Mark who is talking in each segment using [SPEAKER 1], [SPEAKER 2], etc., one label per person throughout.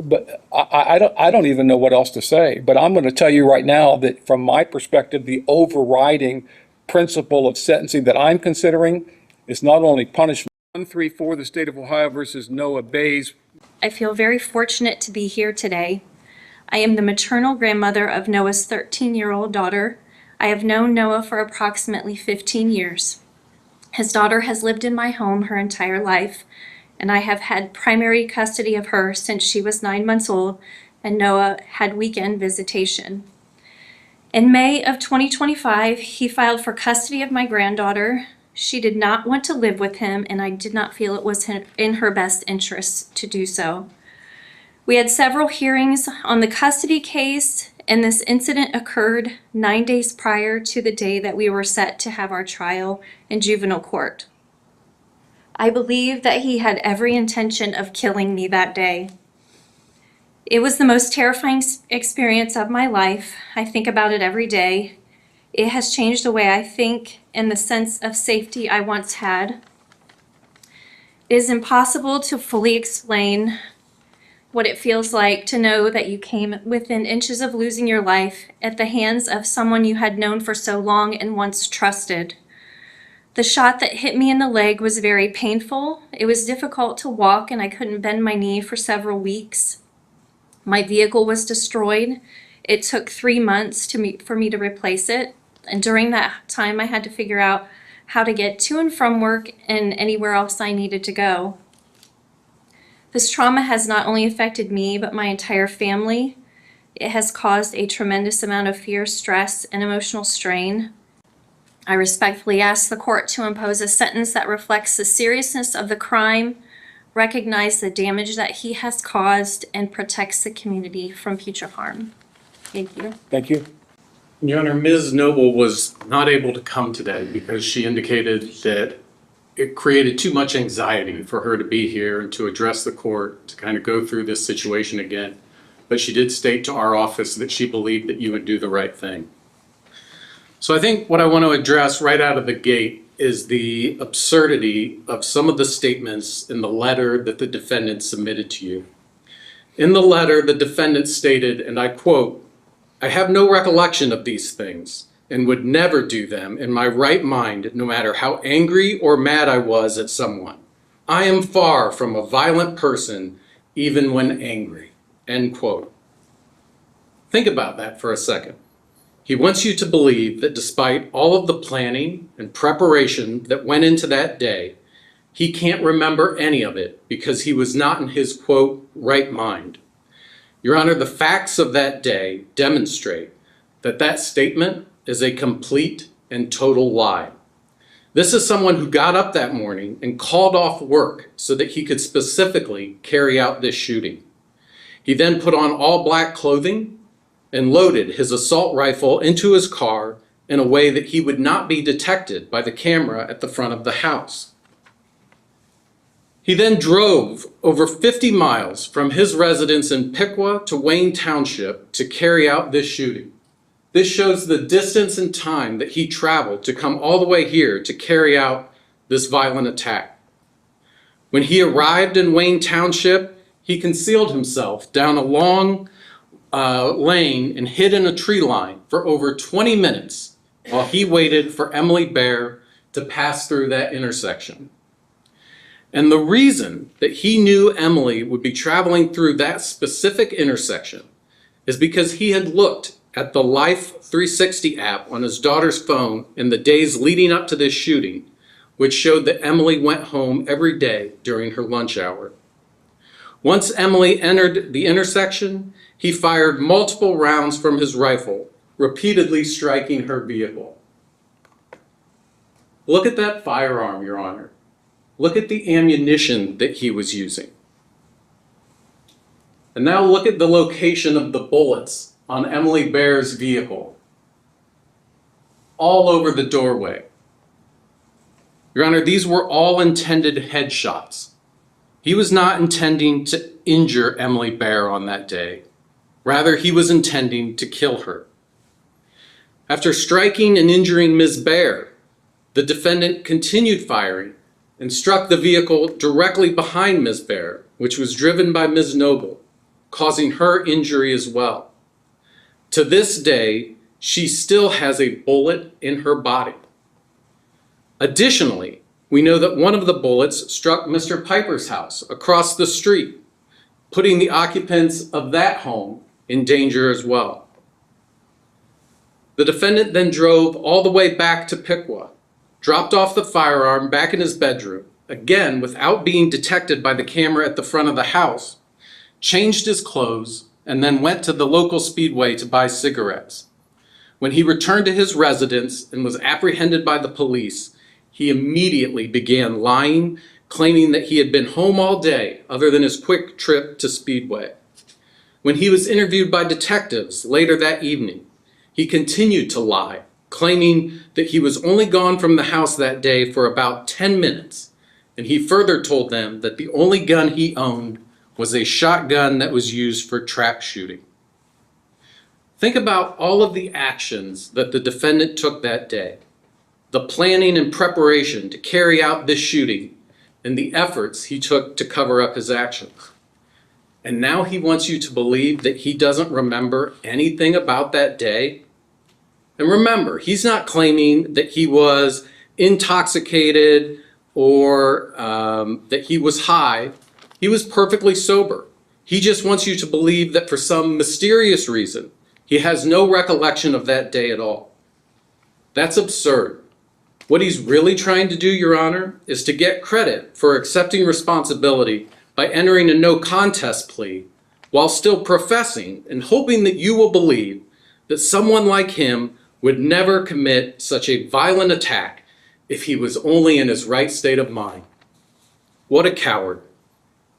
[SPEAKER 1] But I don't even know what else to say. But I'm going to tell you right now that from my perspective, the overriding principle of sentencing that I'm considering is not only punishment. 134, the state of Ohio versus Noah Bays.
[SPEAKER 2] I feel very fortunate to be here today. I am the maternal grandmother of Noah's 13-year-old daughter. I have known Noah for approximately 15 years. His daughter has lived in my home her entire life, and I have had primary custody of her since she was 9 months old, and Noah had weekend visitation. In May of 2025, he filed for custody of my granddaughter. She did not want to live with him, and I did not feel it was in her best interest to do so. We had several hearings on the custody case, and this incident occurred 9 days prior to the day that we were set to have our trial in juvenile court. I believe that he had every intention of killing me that day. It was the most terrifying experience of my life. I think about it every day. It has changed the way I think and the sense of safety I once had. It is impossible to fully explain what it feels like to know that you came within inches of losing your life at the hands of someone you had known for so long and once trusted. The shot that hit me in the leg was very painful. It was difficult to walk, and I couldn't bend my knee for several weeks. My vehicle was destroyed. It took 3 months for me to replace it, and during that time I had to figure out how to get to and from work and anywhere else I needed to go. This trauma has not only affected me, but my entire family. It has caused a tremendous amount of fear, stress, and emotional strain. I respectfully ask the court to impose a sentence that reflects the seriousness of the crime, recognize the damage that he has caused, and protects the community from future harm. Thank you.
[SPEAKER 1] Thank you.
[SPEAKER 3] Your Honor, Ms. Noble was not able to come today because she indicated that it created too much anxiety for her to be here and to address the court, to kind of go through this situation again. But she did state to our office that she believed that you would do the right thing. So I think what I want to address right out of the gate is the absurdity of some of the statements in the letter that the defendant submitted to you. In the letter, the defendant stated, and I quote, "I have no recollection of these things and would never do them in my right mind, no matter how angry or mad I was at someone. I am far from a violent person, even when angry." End quote. Think about that for a second. He wants you to believe that despite all of the planning and preparation that went into that day, he can't remember any of it because he was not in his, quote, right mind. Your Honor, the facts of that day demonstrate that that statement is a complete and total lie. This is someone who got up that morning and called off work so that he could specifically carry out this shooting. He then put on all black clothing and loaded his assault rifle into his car in a way that he would not be detected by the camera at the front of the house. He then drove over 50 miles from his residence in Piqua to Wayne Township to carry out this shooting. This shows the distance and time that he traveled to come all the way here to carry out this violent attack. When he arrived in Wayne Township, he concealed himself down a long lane and hid in a tree line for over 20 minutes while he waited for Emily Bear to pass through that intersection. And the reason that he knew Emily would be traveling through that specific intersection is because he had looked at the Life 360 app on his daughter's phone in the days leading up to this shooting, which showed that Emily went home every day during her lunch hour. Once Emily entered the intersection, he fired multiple rounds from his rifle, repeatedly striking her vehicle. Look at that firearm, Your Honor. Look at the ammunition that he was using. And now look at the location of the bullets on Emily Bear's vehicle. All over the doorway. Your Honor, these were all intended headshots. He was not intending to injure Emily Bear on that day. Rather, he was intending to kill her. After striking and injuring Ms. Bear, the defendant continued firing and struck the vehicle directly behind Ms. Bear, which was driven by Ms. Noble. causing her injury as well. To this day, she still has a bullet in her body. Additionally, we know that one of the bullets struck Mr. Piper's house across the street, putting the occupants of that home in danger as well. The defendant then drove all the way back to Piqua, dropped off the firearm back in his bedroom, again without being detected by the camera at the front of the house, changed his clothes, and then went to the local Speedway to buy cigarettes. When he returned to his residence and was apprehended by the police, he immediately began lying, claiming that he had been home all day other than his quick trip to Speedway. When he was interviewed by detectives later that evening, he continued to lie, claiming that he was only gone from the house that day for about 10 minutes, and he further told them that the only gun he owned was a shotgun that was used for trap shooting. Think about all of the actions that the defendant took that day, the planning and preparation to carry out this shooting, and the efforts he took to cover up his actions. And now he wants you to believe that he doesn't remember anything about that day? And remember, he's not claiming that he was intoxicated or that he was high. He was perfectly sober. He just wants you to believe that for some mysterious reason, he has no recollection of that day at all. That's absurd. What he's really trying to do, Your Honor, is to get credit for accepting responsibility by entering a no contest plea while still professing and hoping that you will believe that someone like him would never commit such a violent attack if he was only in his right state of mind. What a coward.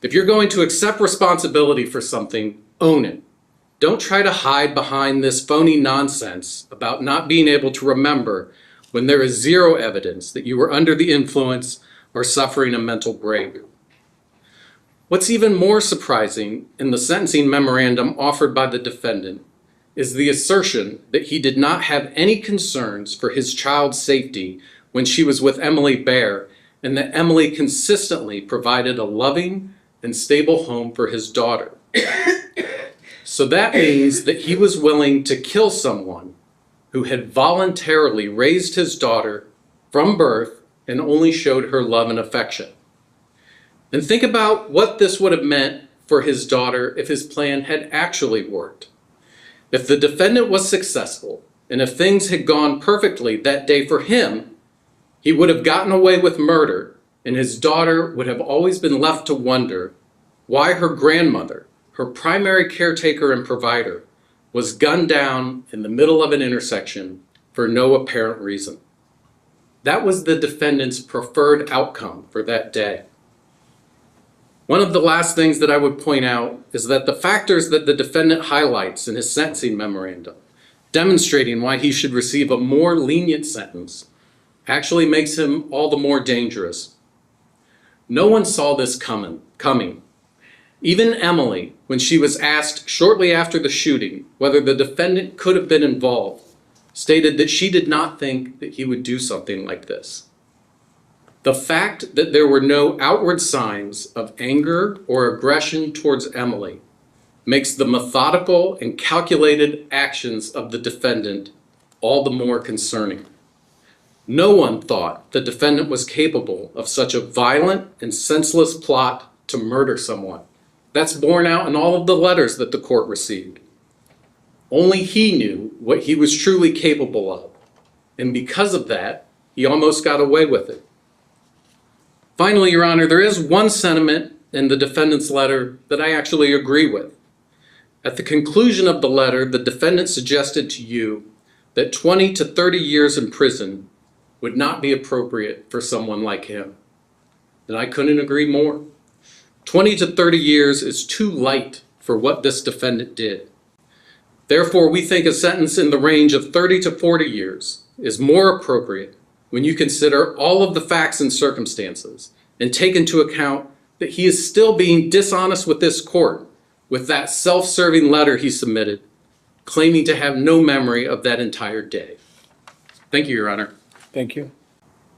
[SPEAKER 3] If you're going to accept responsibility for something, own it. Don't try to hide behind this phony nonsense about not being able to remember when there is zero evidence that you were under the influence or suffering a mental break. What's even more surprising in the sentencing memorandum offered by the defendant is the assertion that he did not have any concerns for his child's safety when she was with Emily Bear, and that Emily consistently provided a loving and stable home for his daughter. So that means that he was willing to kill someone who had voluntarily raised his daughter from birth and only showed her love and affection. And think about what this would have meant for his daughter if his plan had actually worked. If the defendant was successful, and if things had gone perfectly that day for him, he would have gotten away with murder, and his daughter would have always been left to wonder why her grandmother, her primary caretaker and provider, was gunned down in the middle of an intersection for no apparent reason. That was the defendant's preferred outcome for that day. One of the last things that I would point out is that the factors that the defendant highlights in his sentencing memorandum, demonstrating why he should receive a more lenient sentence, actually makes him all the more dangerous. No one saw this coming. Even Emily, when she was asked shortly after the shooting whether the defendant could have been involved, stated that she did not think that he would do something like this. The fact that there were no outward signs of anger or aggression towards Emily makes the methodical and calculated actions of the defendant all the more concerning. No one thought the defendant was capable of such a violent and senseless plot to murder someone. That's borne out in all of the letters that the court received. Only he knew what he was truly capable of, and because of that, he almost got away with it. Finally, Your Honor, there is one sentiment in the defendant's letter that I actually agree with. At the conclusion of the letter, the defendant suggested to you that 20 to 30 years in prison would not be appropriate for someone like him. And I couldn't agree more. 20 to 30 years is too light for what this defendant did. Therefore, we think a sentence in the range of 30 to 40 years is more appropriate when you consider all of the facts and circumstances and take into account that he is still being dishonest with this court with that self-serving letter he submitted, claiming to have no memory of that entire day. Thank you, Your Honor.
[SPEAKER 1] Thank you.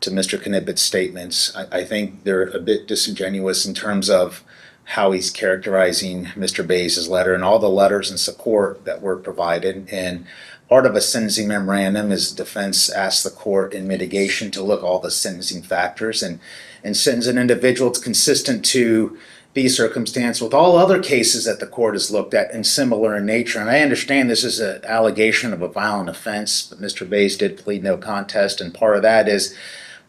[SPEAKER 4] To Mr. Knippett's statements, I think they're a bit disingenuous in terms of how he's characterizing Mr. Bays' letter and all the letters in support that were provided. And part of a sentencing memorandum is defense asks the court in mitigation to look at all the sentencing factors and sentence an individual that's consistent to the circumstance with all other cases that the court has looked at and similar in nature. And I understand this is an allegation of a violent offense, but Mr. Bays did plead no contest, and part of that is,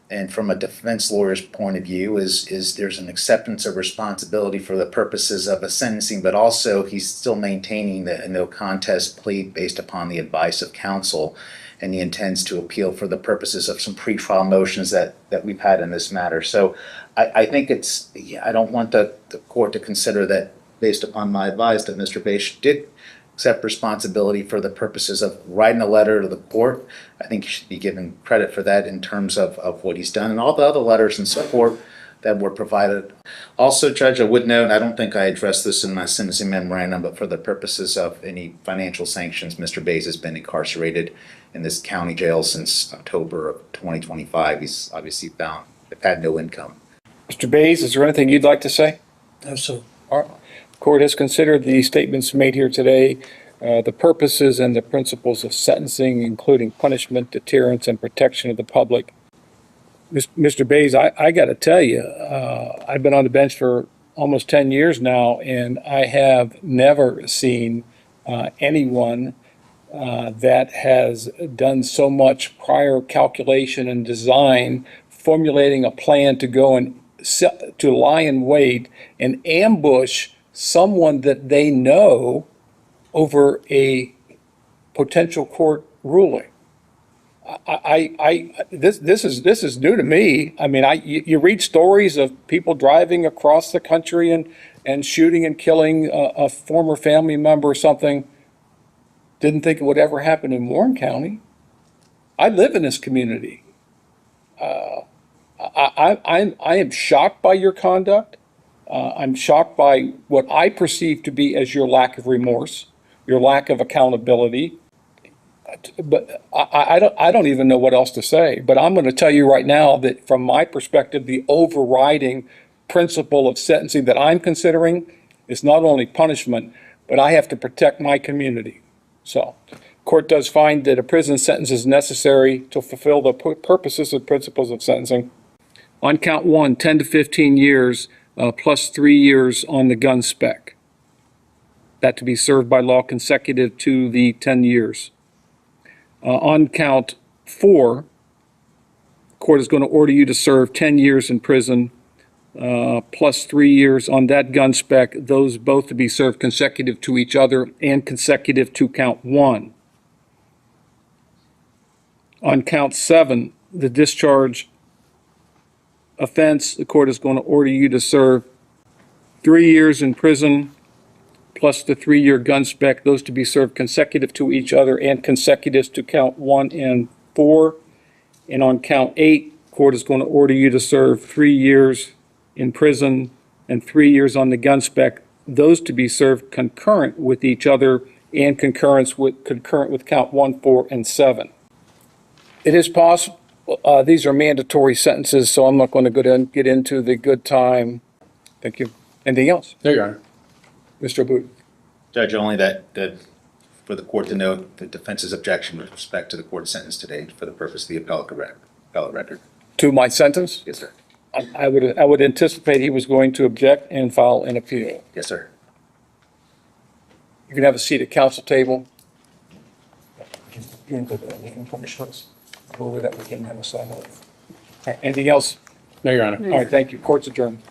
[SPEAKER 4] and from a defense lawyer's point of view, is there's an acceptance of responsibility for the purposes of a sentencing, but also he's still maintaining the no contest plea based upon the advice of counsel, and he intends to appeal for the purposes of some pretrial motions that we've had in this matter. So I think I don't want the court to consider that, based upon my advice, that Mr. Bays did accept responsibility for the purposes of writing a letter to the court. I think he should be given credit for that in terms of what he's done and all the other letters in support that were provided. Also, Judge, I would note, I don't think I addressed this in my sentencing memorandum, but for the purposes of any financial sanctions, Mr. Bays has been incarcerated in this county jail since October of 2025. He's obviously had no income.
[SPEAKER 1] Mr. Bays, is there anything you'd like to say?
[SPEAKER 5] No, sir.
[SPEAKER 1] All right. The court has considered the statements made here today, the purposes and the principles of sentencing, including punishment, deterrence, and protection of the public. Mr. Bays, I got to tell you, I've been on the bench for almost 10 years now, and I have never seen anyone that has done so much prior calculation and design, formulating a plan to go and to lie in wait and ambush someone that they know over a potential court ruling. This is new to me. I mean, you read stories of people driving across the country and shooting and killing a former family member or something. Didn't think it would ever happen in Warren County. I live in this community. I am shocked by your conduct. I'm shocked by what I perceive to be as your lack of remorse, your lack of accountability. But I don't even know what else to say. But I'm going to tell you right now that from my perspective, the overriding principle of sentencing that I'm considering is not only punishment, but I have to protect my community. So, court does find that a prison sentence is necessary to fulfill the purposes and principles of sentencing. On count one, 10 to 15 years plus 3 years on the gun spec. That to be served by law consecutive to the 10 years. On count 4, the court is going to order you to serve 10 years in prison plus 3 years on that gun spec, those both to be served consecutive to each other and consecutive to count 1. On count 7, the discharge offense, the court is going to order you to serve 3 years in prison plus the 3-year gun spec, those to be served consecutive to each other and consecutive to count 1 and 4. And on count 8, court is going to order you to serve 3 years in prison and 3 years on the gun spec, those to be served concurrent with each other and concurrent with count 1, 4, and 7. It is possible, these are mandatory sentences, so I'm not going to get into the good time. Thank you. Anything else?
[SPEAKER 3] There you are.
[SPEAKER 1] Mr. Booth.
[SPEAKER 4] Judge, only that for the court to note the defense's objection with respect to the court sentence today for the purpose of the appellate record.
[SPEAKER 1] To my sentence?
[SPEAKER 4] Yes, sir.
[SPEAKER 1] I would anticipate he was going to object and file an appeal.
[SPEAKER 4] Yes, sir.
[SPEAKER 1] You can have a seat at council table. Anything else?
[SPEAKER 3] No, Your Honor.
[SPEAKER 1] All right, thank you. Court's adjourned.